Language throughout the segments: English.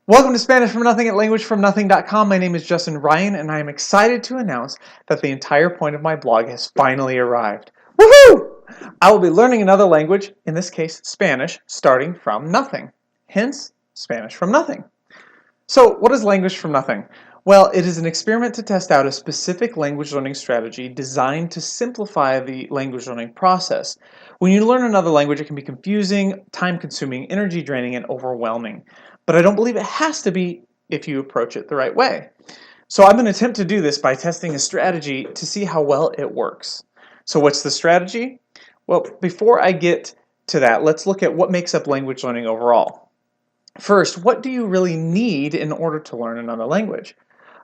Welcome to Spanish from Nothing at languagefromnothing.com. My name is Justin Ryan, and I am excited to announce that the entire point of my blog has finally arrived. Woohoo! I will be learning another language, in this case Spanish, starting from nothing. Hence, Spanish from Nothing. So, what is Language from Nothing? Well, it is an experiment to test out a specific language learning strategy designed to simplify the language learning process. When you learn another language, it can be confusing, time-consuming, energy-draining, and overwhelming. But I don't believe it has to be if you approach it the right way. So I'm going to attempt to do this by testing a strategy to see how well it works. So what's the strategy? Well, before I get to that, let's look at what makes up language learning overall. First, what do you really need in order to learn another language?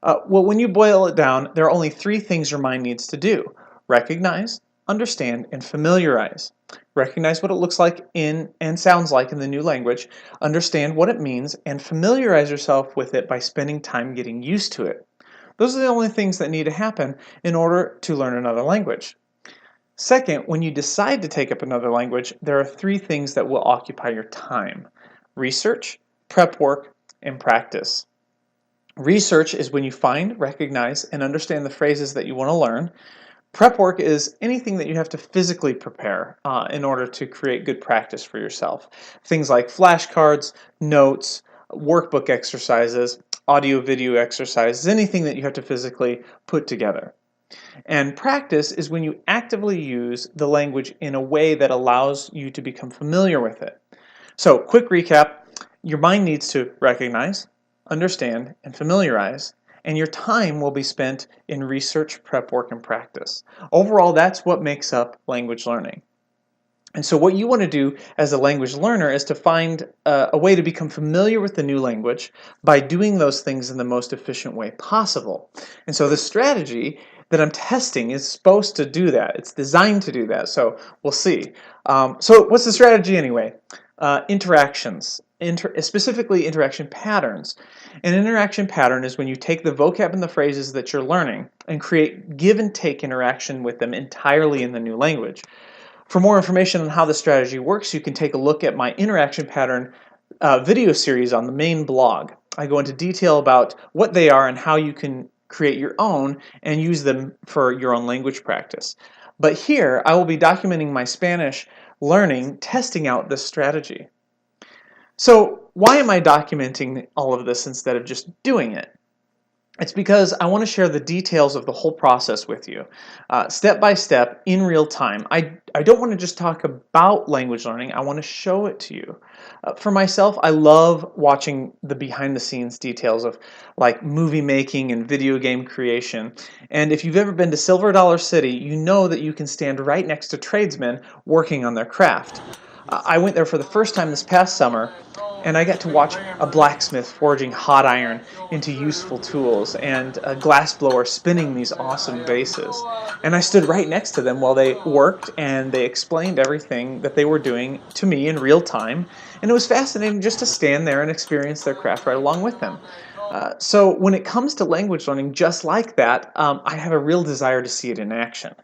Well, when you boil it down, there are only three things your mind needs to do: recognize, understand, and familiarize. Recognize what it looks like in and sounds like in the new language, understand what it means, and familiarize yourself with it by spending time getting used to it. Those are the only things that need to happen in order to learn another language. Second, when you decide to take up another language, there are three things that will occupy your time: research, prep work, and practice. Research is when you find, recognize, and understand the phrases that you want to learn. Prep work is anything that you have to physically prepare in order to create good practice for yourself. Things like flashcards, notes, workbook exercises, audio-video exercises, anything that you have to physically put together. And practice is when you actively use the language in a way that allows you to become familiar with it. So, quick recap, your mind needs to recognize, understand, and familiarize, and your time will be spent in research, prep work, and practice. Overall, that's what makes up language learning. And so what you want to do as a language learner is to find a way to become familiar with the new language by doing those things in the most efficient way possible. And so the strategy that I'm testing is supposed to do that. It's designed to do that, so we'll see. So what's the strategy anyway? Interactions, specifically interaction patterns. An interaction pattern is when you take the vocab and the phrases that you're learning and create give and take interaction with them entirely in the new language. For more information on how the strategy works, you can take a look at my interaction pattern video series on the main blog. I go into detail about what they are and how you can create your own and use them for your own language practice. But here, I will be documenting my Spanish learning, testing out this strategy. So why am I documenting all of this instead of just doing it? It's because I want to share the details of the whole process with you, step by step, in real time. I don't want to just talk about language learning, I want to show it to you. For myself, I love watching the behind-the-scenes details of like movie making and video game creation. And if you've ever been to Silver Dollar City, you know that you can stand right next to tradesmen working on their craft. I went there for the first time this past summer, and I got to watch a blacksmith forging hot iron into useful tools and a glassblower spinning these awesome vases. And I stood right next to them while they worked, and they explained everything that they were doing to me in real time, and it was fascinating just to stand there and experience their craft right along with them. So when it comes to language learning just like that, I have a real desire to see it in action.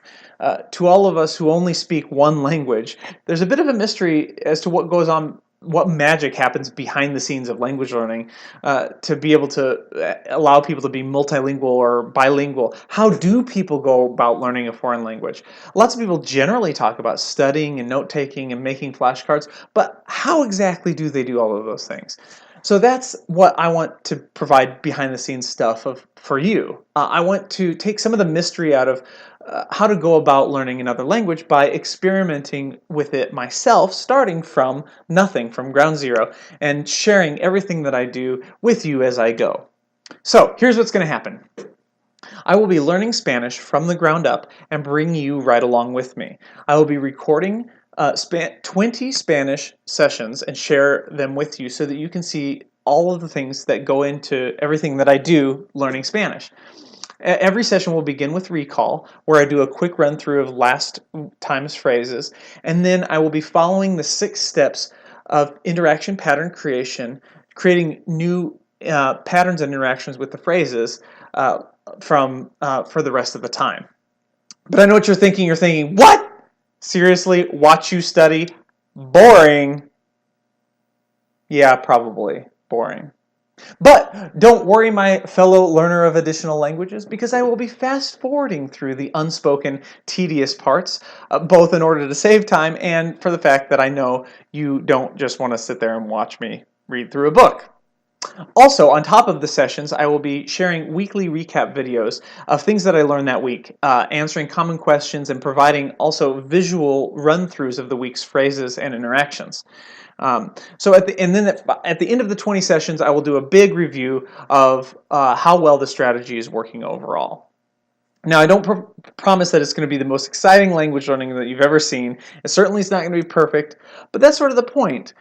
To all of us who only speak one language, there's a bit of a mystery as to what goes on, what magic happens behind the scenes of language learning to be able to allow people to be multilingual or bilingual. How do people go about learning a foreign language? Lots of people generally talk about studying and note-taking and making flashcards, but how exactly do they do all of those things? So that's what I want to provide behind-the-scenes stuff for you. I want to take some of the mystery out of how to go about learning another language by experimenting with it myself, starting from nothing, from ground zero, and sharing everything that I do with you as I go. So here's what's going to happen. I will be learning Spanish from the ground up and bring you right along with me. I will be recording 20 Spanish sessions and share them with you so that you can see all of the things that go into everything that I do learning Spanish. Every session will begin with recall, where I do a quick run through of last time's phrases, and then I will be following the 6 steps of interaction pattern creation, creating new patterns and interactions with the phrases for the rest of the time. But I know what you're thinking. You're thinking, what? Seriously? Watch you study? Boring. Yeah, probably. Boring. But don't worry, my fellow learner of additional languages, because I will be fast forwarding through the unspoken, tedious parts, both in order to save time and for the fact that I know you don't just want to sit there and watch me read through a book. Also, on top of the sessions, I will be sharing weekly recap videos of things that I learned that week, answering common questions and providing also visual run-throughs of the week's phrases and interactions. At the end of the 20 sessions, I will do a big review of how well the strategy is working overall. Now, I don't promise that it's going to be the most exciting language learning that you've ever seen. It certainly is not going to be perfect, but that's sort of the point.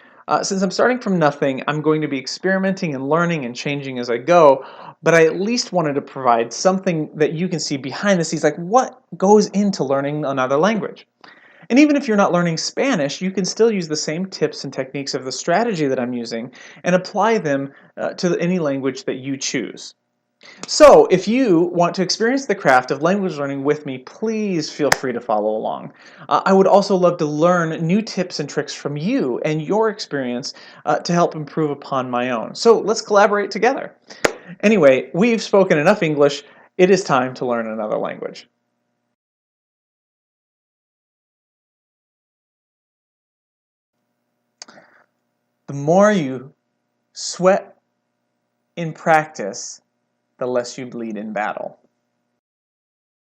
Since I'm starting from nothing, I'm going to be experimenting and learning and changing as I go, but I at least wanted to provide something that you can see behind the scenes, like what goes into learning another language. And even if you're not learning Spanish, you can still use the same tips and techniques of the strategy that I'm using and apply them to any language that you choose. So, if you want to experience the craft of language learning with me, please feel free to follow along. I would also love to learn new tips and tricks from you and your experience to help improve upon my own. So, let's collaborate together. Anyway, we've spoken enough English. It is time to learn another language. The more you sweat in practice, the less you bleed in battle.